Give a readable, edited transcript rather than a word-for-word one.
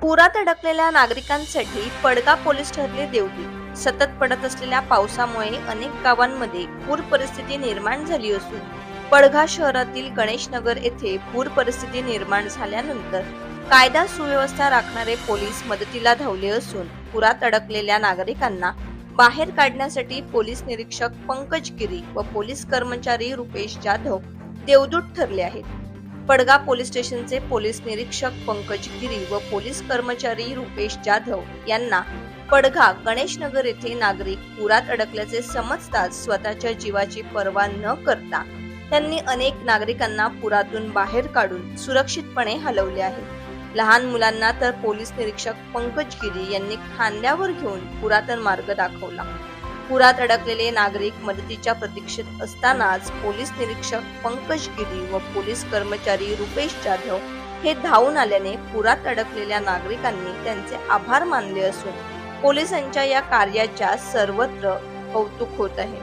पुरात अडकलेल्या नागरिकांसाठी पडगा पोलीस ठरले देवगी। सतत पडत असलेल्या पावसामुळे अनेक गावांमध्ये पूर परिस्थिती निर्माण झाली असून पडघा शहरातील गणेशनगर येथे पूर परिस्थिती निर्माण झाल्यानंतर कायदा सुव्यवस्था राखणारे पोलीस मदतीला धावले असून पुरात अडकलेल्या नागरिकांना बाहेर काढण्यासाठी पोलीस निरीक्षक पंकज गिरी व पोलीस कर्मचारी रुपेश जाधव देवदूत ठरले आहेत। पडगा पोलीस स्टेशनचे पोलीस निरीक्षक पंकज गिरी व पोलीस कर्मचारी रुपेश जाधव यांना पडघा गणेशनगर येथे नागरिक पुरात अडकल्याचे समजताच स्वतःच्या जीवाची पर्वा न करता त्यांनी अनेक नागरिकांना पुरातून बाहेर काढून सुरक्षितपणे हलवले आहे। लहान मुलांना तर पोलीस निरीक्षक पंकज गिरी यांनी खांद्यावर घेऊन पुरातन मार्ग दाखवला। पुरात अडकलेले नागरिक मदतीच्या प्रतीक्षेत असतानाच पोलीस निरीक्षक पंकज गिरी व पोलीस कर्मचारी रुपेश जाधव हे धावून आल्याने पुरात अडकलेल्या नागरिकांनी त्यांचे आभार मानले असून पोलिसांच्या या कार्याच्या सर्वत्र कौतुक होत आहे।